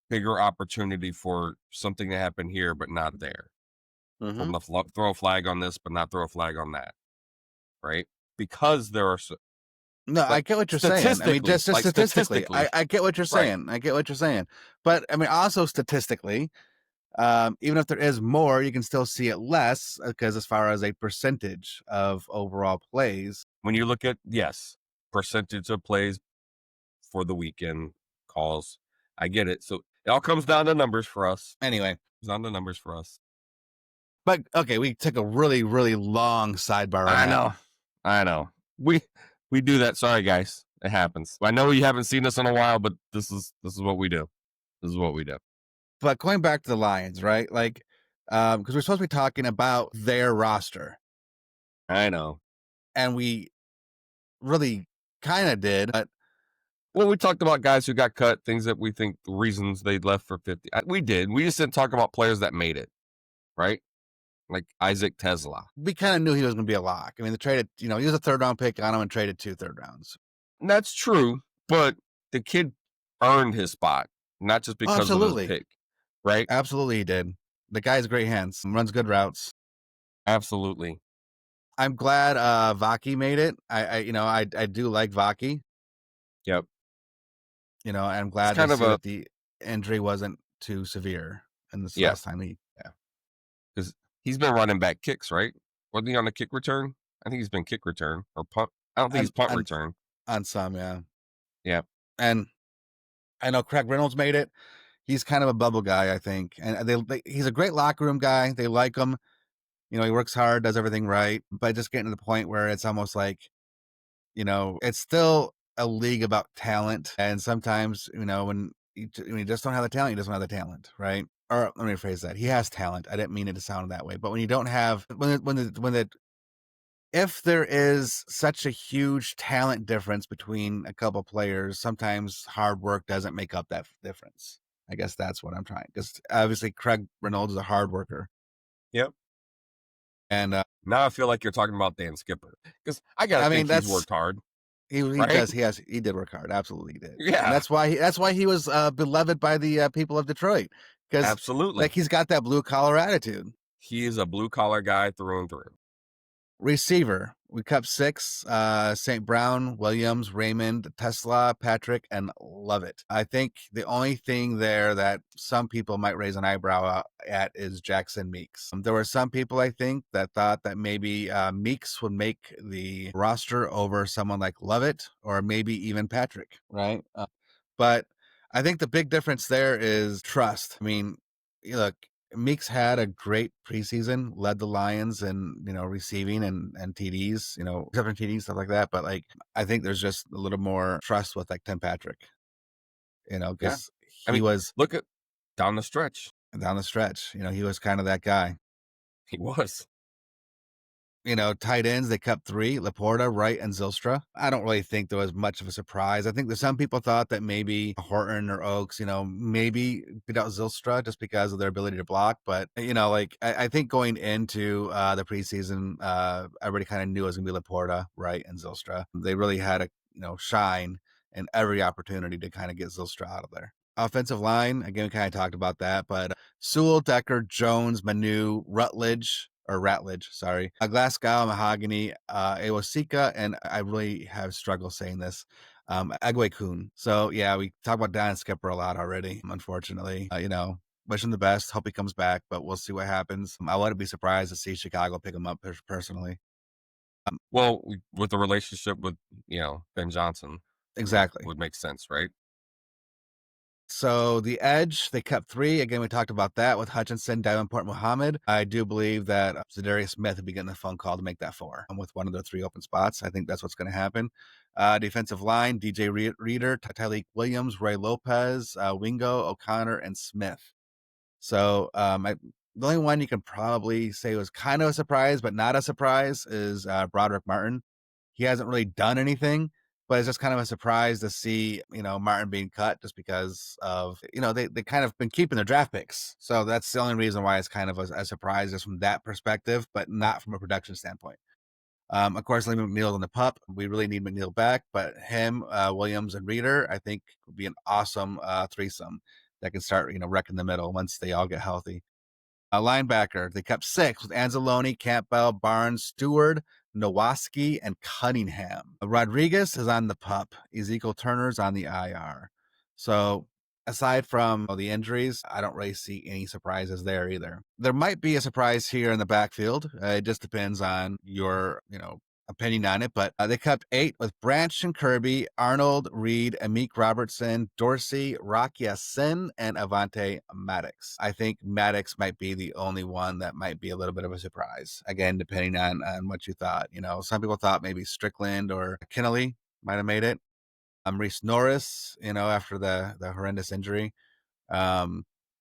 bigger opportunity for something to happen here, but not there. Hmm. From the throw a flag on this, but not throw a flag on that, right? Because there are, No, I but get what you're saying. I mean, statistically, just like statistically, statistically, I get what you're right? saying. I get what you're saying. But I mean, also statistically, even if there is more, you can still see it less because as far as a percentage of overall plays. When you look at, yes, percentage of plays for the weekend calls, I get it. So it all comes down to numbers for us. Anyway, It's on the numbers for us. but okay, we took a really, really long sidebar on I that. know. I know. We do that. Sorry guys. It happens. I know you haven't seen us in a while, but this is what we do. This is what we do. But going back to the Lions, right? Like, because we're supposed to be talking about their roster, I know. and we really kind of did, but Well, we talked about guys who got cut, things that we think the reasons they left for 50. We did. We just didn't talk about players that made it, right? Like Isaac Tesla. we kind of knew he was going to be a lock. I mean, they traded, he was a third round pick on him and traded 2 third rounds. And that's true, but the kid earned his spot, not just Oh, because of his absolutely. pick, right? Absolutely, he did. The guy's great hands, runs good routes. Absolutely. I'm glad Vaki made it. I do like Vaki. Yep. I'm It's glad to kind of see a, that the injury wasn't too severe in this yeah, last time he. yeah. Because he's been running back kicks, right? Wasn't he on the kick return? I think he's been kick return or punt. I don't think he's on punt on return. on some, yeah. Yeah. And I know Craig Reynolds made it. He's kind of a bubble guy, I think, and he's a great locker room guy. They like him. He works hard, does everything right, but just getting to the point where it's almost like, it's still a league about talent, and sometimes, when you just don't have the talent, you just don't have the talent, right? Or let me rephrase that. He has talent. I didn't mean it to sound that way, but when you don't have when the if there is such a huge talent difference between a couple players, sometimes hard work doesn't make up that difference. I guess that's what I'm trying. Because obviously, Craig Reynolds is a hard worker, Yep. and Now I feel like you're talking about Dan Skipper because I got to I mean think he's that's worked hard, he right? does he did work hard, absolutely he did, and Yeah. that's why he was beloved by the people of Detroit because like Absolutely. he's got that blue collar attitude. He is a blue collar guy through and through. Receiver, we kept 6, St. Brown, Williams, Raymond, Tesla, Patrick, and Lovett. I think the only thing there that some people might raise an eyebrow at is Jackson Meeks. There were some people, I think, that thought that maybe Meeks would make the roster over someone like Lovett or maybe even Patrick, right? But I think the big difference there is trust. I mean, look, Meeks had a great preseason, led the Lions in receiving and TDs, except for TDs stuff like that. But like, I think there's just a little more trust with like Tim Patrick, Yeah. because I he mean, was look at down the stretch. down the stretch. He was kind of that guy. He was. Tight ends, they kept 3, Laporta, Wright, and Zilstra. I don't really think there was much of a surprise. I think that some people thought that maybe Horton or Oaks, maybe beat out Zilstra just because of their ability to block. But, like, I think going into the preseason, everybody kind of knew it was going to be Laporta, Wright, and Zilstra. They really had to, shine in every opportunity to kind of get Zilstra out of there. Offensive line, again, we kind of talked about that, but Sewell, Decker, Jones, Manu, Rutledge, or Ratledge, sorry. Glasgow, Mahogany, Awosika, and I really have struggled saying this. Agwekun. So yeah, we talk about Dan Skipper a lot already, unfortunately. Wish him the best. Hope he comes back, but we'll see what happens. I wouldn't be surprised to see Chicago pick him up personally. Well, with the relationship with, Ben Johnson, Exactly. would make sense, right? So the edge, they kept three. Again, we talked about that with Hutchinson, Davenport, Muhammad. I do believe that Zadarius Smith would be getting a phone call to make that four with one of the three open spots. I think that's what's going to happen. Defensive line, DJ Reader, Tyleek Williams, Ray Lopez, Wingo, O'Connor, and Smith. So the only one you can probably say was kind of a surprise, but not a surprise, is Broderick Martin. He hasn't really done anything, but it's just kind of a surprise to see, Martin being cut just because of, they kind of been keeping their draft picks. So that's the only reason why it's kind of a surprise just from that perspective, but not from a production standpoint. Of course, Lee McNeil in the pup. We really need McNeil back, but him, Williams, and Reader, I think would be an awesome threesome that can start, wrecking the middle once they all get healthy. A linebacker, they kept six with Anzalone, Campbell, Barnes, Stewart, Nowaski, and Cunningham. Rodriguez is on the pup. Ezekiel Turner's on the IR. So aside from the injuries, I don't really see any surprises there either. There might be a surprise here in the backfield. It just depends on your, opinion on it, but they kept eight with Branch and Kirby, Arnold, Reed, Amik Robertson, Dorsey, Rock Sin, and Avante Maddox. I think Maddox might be the only one that might be a little bit of a surprise. Again, depending on what you thought. Some people thought maybe Strickland or Kinnelly might have made it. Reese Norris, after the horrendous injury.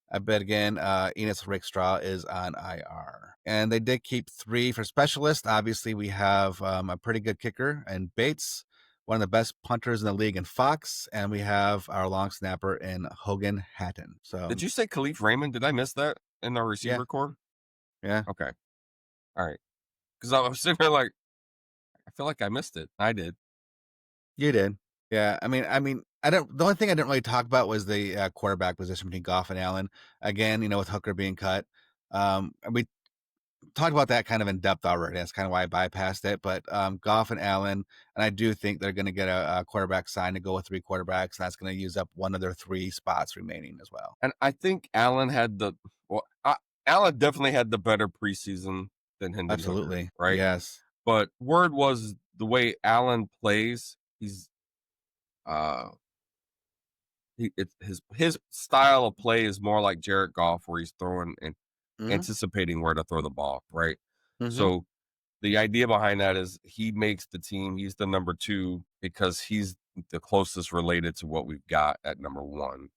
I bet again, Enos Rickstraw is on IR. And they did keep three for specialists. Obviously, we have a pretty good kicker in Bates, one of the best punters in the league in Fox, and we have our long snapper in Hogan Hatton. So Did you say Khalif Raymond? Did I miss that in our yeah, receiver core? yeah, Okay. All right. Because I was sitting there like, I feel like I missed it. I did. you did. Yeah, I don't. The only thing I didn't really talk about was the quarterback position between Goff and Allen. Again, with Hooker being cut, we talked about that kind of in depth already. That's kind of why I bypassed it. But Goff and Allen, and I do think they're going to get a quarterback signed to go with three quarterbacks, and that's going to use up one of their three spots remaining as well. And I think Allen Allen definitely had the better preseason than Hendon Hooker, Absolutely, right? yes. But word was the way Allen plays, he's his style of play is more like Jared Goff, where he's throwing and Mm-hmm. anticipating where to throw the ball, right? Mm-hmm. So the idea behind that is he makes the team. He's the number two because he's the closest related to what we've got at number one.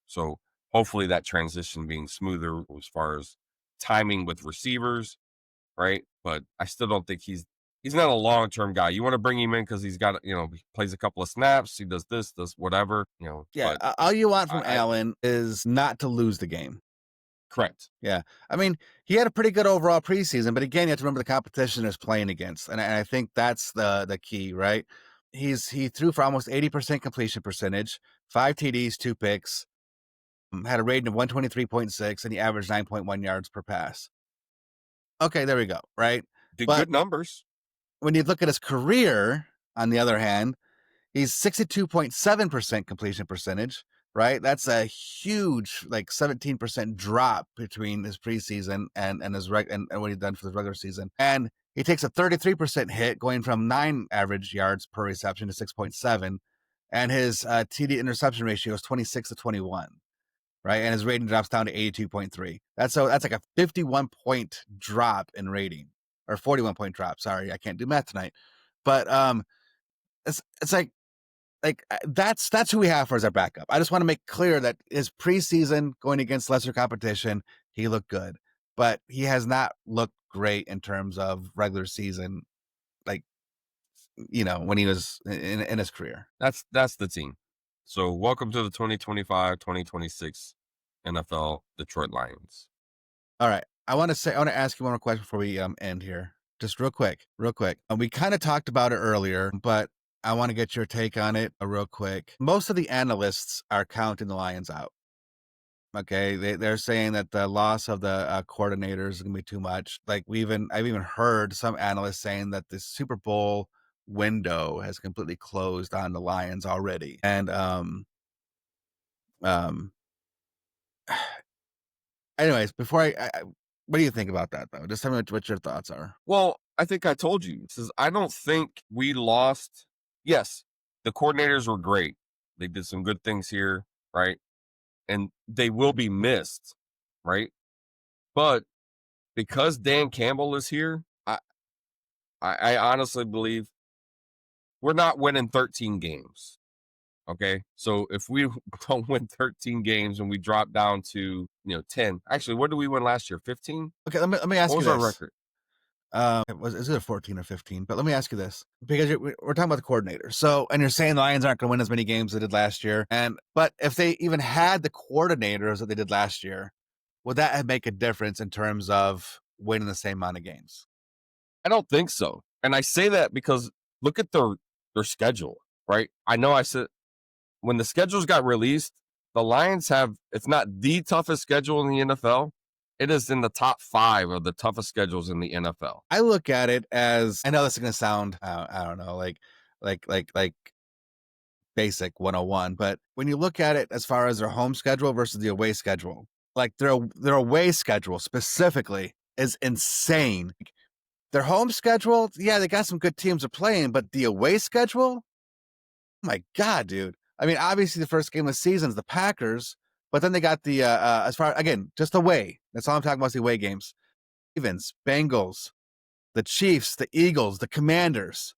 So hopefully that transition being smoother as far as timing with receivers, right? But I still don't think he's not a long term guy. You want to bring him in because he's got he plays a couple of snaps, he does this, does whatever, Yeah, But all you want from I Allen is not to lose the game. correct. Yeah. He had a pretty good overall preseason, but again, you have to remember the competition is playing against. And I think that's the key, right? He threw for almost 80% completion percentage, 5 TDs, 2 picks, had a rating of 123.6, and he averaged 9.1 yards per pass. Okay, there we go, right? Did But good numbers. when you look at his career, on the other hand, he's 62.7% completion percentage, right? That's a huge, like 17% drop between his preseason and his and what he's done for the regular season. And he takes a 33% hit going from 9 average yards per reception to 6.7. And his TD interception ratio is 26-21, right? And his rating drops down to 82.3. That's like a 51-point drop in rating, or 41-point drop. Sorry, I can't do math tonight. But it's like that's who we have for as our backup. I just want to make clear that his preseason going against lesser competition, he looked good, but he has not looked great in terms of regular season, like when he was in his career. That's the team. So welcome to the 2025-2026 NFL Detroit Lions. All right, I want to ask you one more question before we end here, just real quick. We kind of talked about it earlier, but I want to get your take on it real quick. Most of the analysts are counting the Lions out. Okay, they're saying that the loss of the coordinators is gonna be too much. Like I've even heard some analysts saying that the Super Bowl window has completely closed on the Lions already. And um anyways, before what do you think about that though? Just tell me what your thoughts are. Well, I think I told you. Says I don't think we lost. Yes, the coordinators were great. They did some good things here, right? And they will be missed, right? But because Dan Campbell is here, I honestly believe we're not winning 13 games. Okay. So if we don't win 13 games and we drop down to 10, actually, what did we win last year? 15? Okay, let me What ask you was our this. record? Is it a 14 or 15? But let me ask you this because we're talking about the coordinator. So, and you're saying the Lions aren't going to win as many games as they did last year. But if they even had the coordinators that they did last year, would that make a difference in terms of winning the same amount of games? I don't think so. And I say that because look at their schedule, right? I know I said when the schedules got released, the Lions have, it's not the toughest schedule in the NFL. It is in the top 5 of the toughest schedules in the NFL. I look at it as, I know this is going to sound, I don't know, like basic 101, but when you look at it as far as their home schedule versus the away schedule, like their away schedule specifically is insane. Their home schedule, yeah, they got some good teams they're playing, but the away schedule, oh my God, dude. I mean, obviously the first game of the season is the Packers, but then they got the as far again, just away. That's all I'm talking about is the away games. Ravens, Bengals, the Chiefs, the Eagles, the Commanders,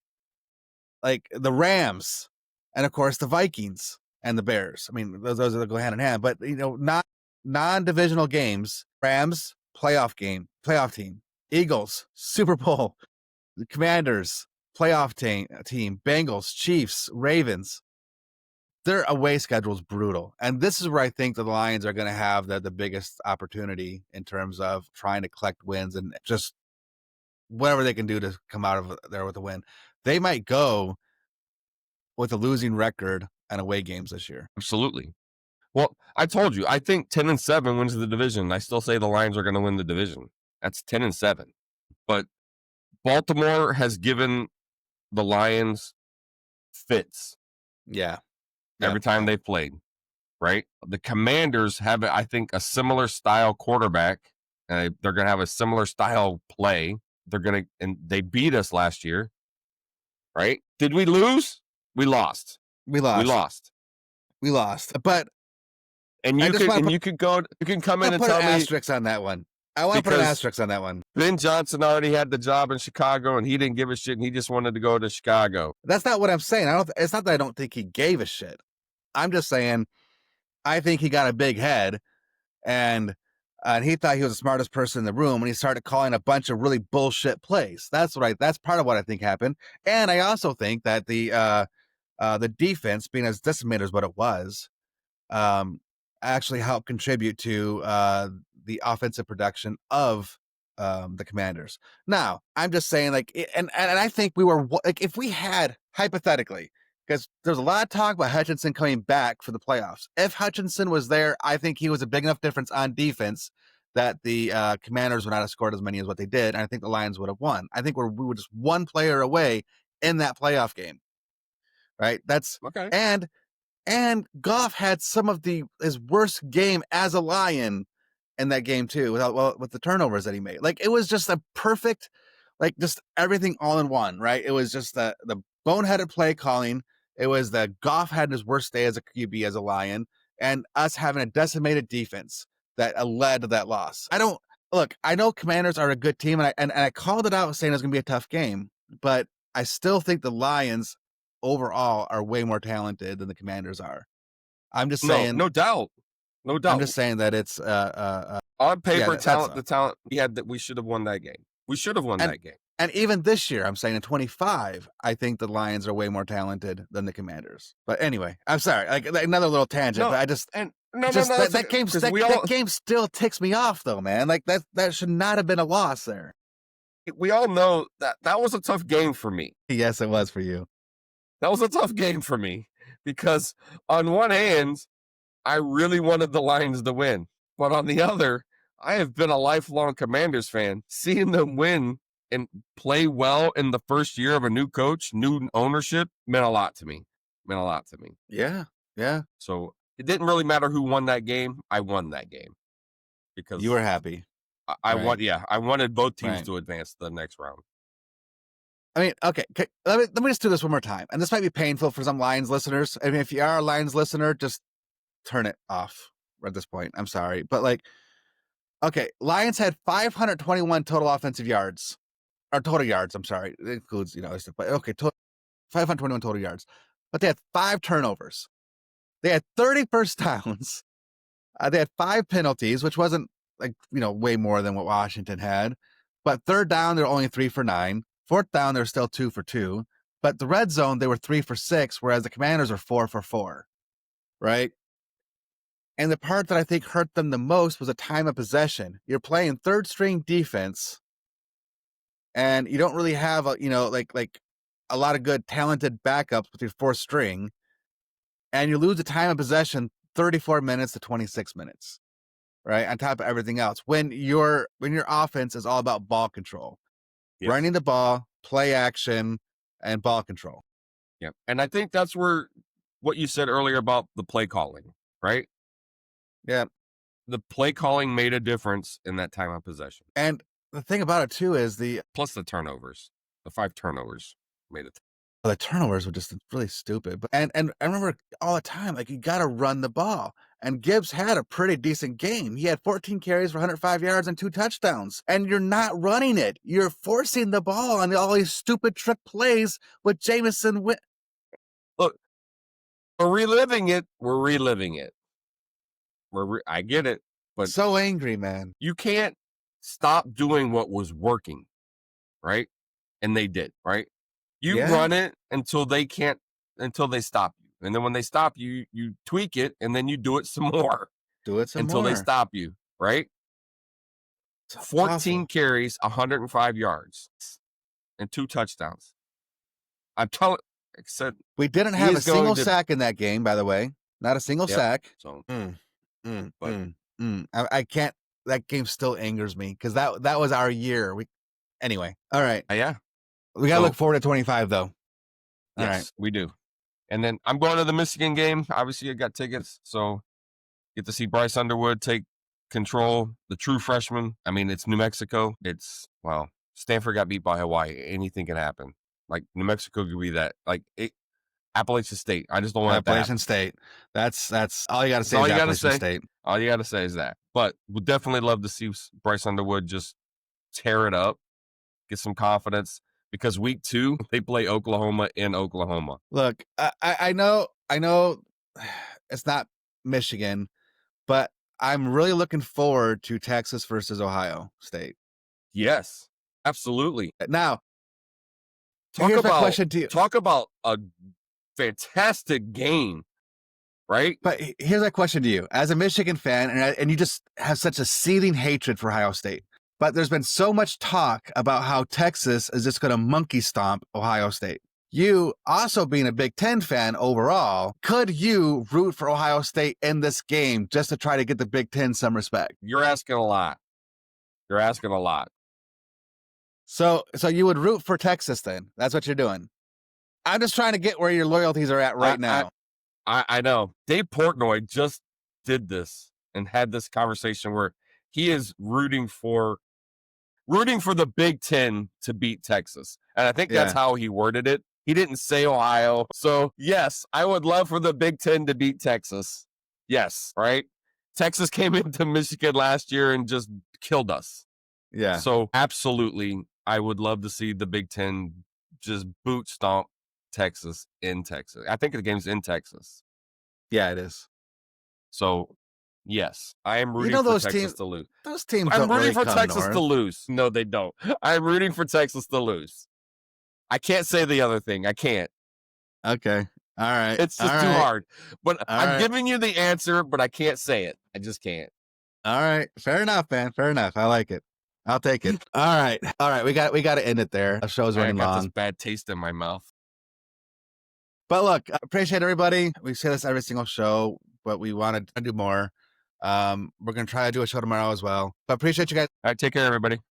like the Rams, and of course the Vikings and the Bears. I mean, those are go hand in hand, but not non-divisional games. Rams, playoff game, playoff team. Eagles, Super Bowl. The Commanders, playoff team. Bengals, Chiefs, Ravens. Their away schedule is brutal. And this is where I think the Lions are going to have the biggest opportunity in terms of trying to collect wins and just whatever they can do to come out of there with a win. They might go with a losing record and away games this year. Absolutely. Well, I told you, I think 10-7 wins the division. I still say the Lions are going to win the division. That's 10-7. But Baltimore has given the Lions fits. Yeah. Every time they've played, right? The Commanders have, I think, a similar style quarterback. They're going to have a similar style play. And they beat us last year, right? Did we lose? We lost. We lost. But and you can come in and put tell an me asterisk on that one. I want to put an asterisk on that one. Ben Johnson already had the job in Chicago, and he didn't give a shit, and he just wanted to go to Chicago. That's not what I'm saying. It's not that I don't think he gave a shit. I'm just saying, I think he got a big head, and he thought he was the smartest person in the room, and he started calling a bunch of really bullshit plays. That's part of what I think happened. And I also think that the defense, being as decimated as what it was, actually helped contribute to the offensive production of the Commanders. Now, I'm just saying, like, and I think we were like, if we had hypothetically, because there's a lot of talk about Hutchinson coming back for the playoffs. If Hutchinson was there, I think he was a big enough difference on defense that the Commanders would not have scored as many as what they did, and I think the Lions would have won. I think we were just one player away in that playoff game, right? That's okay. And Goff had some of his worst game as a Lion in that game too, with the turnovers that he made. Like, it was just a perfect, like, just everything all in one, right? It was just the boneheaded play calling. It was the Goff had his worst day as a QB as a Lion, and us having a decimated defense that led to that loss. I know Commanders are a good team, and I called it out saying it was going to be a tough game, but I still think the Lions overall are way more talented than the Commanders are. I'm just saying, no doubt. I'm just saying that it's on paper, the talent we had, that we should have won that game. We should have won that game. And even this year, I'm saying in 25, I think the Lions are way more talented than the Commanders. But anyway, I'm sorry, like another little tangent, but I just that game still ticks me off though, man. Like that should not have been a loss there. We all know that was a tough game for me. Yes, it was for you. That was a tough game for me because on one hand, I really wanted the Lions to win. But on the other, I have been a lifelong Commanders fan. Seeing them win and play well in the first year of a new coach, new ownership, meant a lot to me. Meant a lot to me. Yeah. Yeah. So it didn't really matter who won that game. I won that game because You were happy. I Right. I wanted both teams Right. to advance to the next round. I mean, okay, let me just do this one more time. And this might be painful for some Lions listeners. I mean, if you are a Lions listener, just turn it off at this point. I'm sorry. But like, okay, Lions had 521 total offensive yards. Or total yards, I'm sorry. It includes, other stuff. But okay, 521 total yards. But they had 5 turnovers. They had 30 first downs. They had 5 penalties, which wasn't like, way more than what Washington had. But third down, they're only 3 for 9. Fourth down, they're still 2 for 2. But the red zone, they were 3 for 6, whereas the Commanders are 4 for 4. Right? And the part that I think hurt them the most was the time of possession. You're playing third string defense, and you don't really have like a lot of good talented backups with your fourth string, and you lose the time of possession 34 minutes to 26 minutes. Right? On top of everything else. When your offense is all about ball control. Yes. Running the ball, play action, and ball control. Yeah. And I think that's where what you said earlier about the play calling, right? Yeah. The play calling made a difference in that time of possession. And the thing about it too is plus the turnovers. The 5 turnovers made it. The turnovers were just really stupid. But and I remember all the time, like, you gotta run the ball. And Gibbs had a pretty decent game. He had 14 carries for 105 yards and 2 touchdowns. And you're not running it. You're forcing the ball on all these stupid trick plays with Jameson. Look, we're reliving it. We're reliving it. I get it, but so angry, man. You can't stop doing what was working, right? And they did, right? You run it until they stop you. And then when they stop you, you tweak it, and then you do it some more. Do it some until more. They stop you, right? 14 carries, 105 yards, and 2 touchdowns. I'm telling I said we didn't have a single sack in that game, by the way. Not a single sack. So I can't. That game still angers me because that was our year. Anyway. All right. Yeah. We gotta look forward to 25 though. Yes, right. We do. And then I'm going to the Michigan game. Obviously, I got tickets, so get to see Bryce Underwood take control, the true freshman. I mean, it's New Mexico. Stanford got beat by Hawaii. Anything can happen. Like, New Mexico could be that. Like, Appalachian State. I just don't want Appalachian State. That's all you got to say. Appalachian State. All you got to say is that. But we'd definitely love to see Bryce Underwood just tear it up, get some confidence. Because week 2, they play Oklahoma in Oklahoma. Look, I know it's not Michigan, but I'm really looking forward to Texas versus Ohio State. Yes, absolutely. Now, talk about a fantastic game, right? But here's my question to you. As a Michigan fan, and you just have such a seething hatred for Ohio State, but there's been so much talk about how Texas is just going to monkey stomp Ohio State. You, also being a Big Ten fan overall, could you root for Ohio State in this game just to try to get the Big Ten some respect? You're asking a lot. So you would root for Texas then? That's what you're doing. I'm just trying to get where your loyalties are at right now. I know. Dave Portnoy just did this and had this conversation where he is rooting for the Big Ten to beat Texas. And I think that's how he worded it. He didn't say Ohio. So, yes, I would love for the Big Ten to beat Texas. Yes, right? Texas came into Michigan last year and just killed us. Yeah. So, absolutely, I would love to see the Big Ten just boot stomp Texas in Texas. I think the game's in Texas. Yeah, it is. So, yes, I am rooting for Texas to lose. Those teams I'm don't rooting really for come Texas north. to lose. No, they don't. I'm rooting for Texas to lose. I can't say the other thing. I can't. Okay. All right. It's just too hard. But I'm giving you the answer, but I can't say it. I just can't. All right. Fair enough, man. Fair enough. I like it. I'll take it. All right. We got to end it there. The show's running long. I got this bad taste in my mouth. But look, I appreciate everybody. We say this every single show. but we wanted to do more. We're gonna try to do a show tomorrow as well. But appreciate you guys. All right, take care, everybody.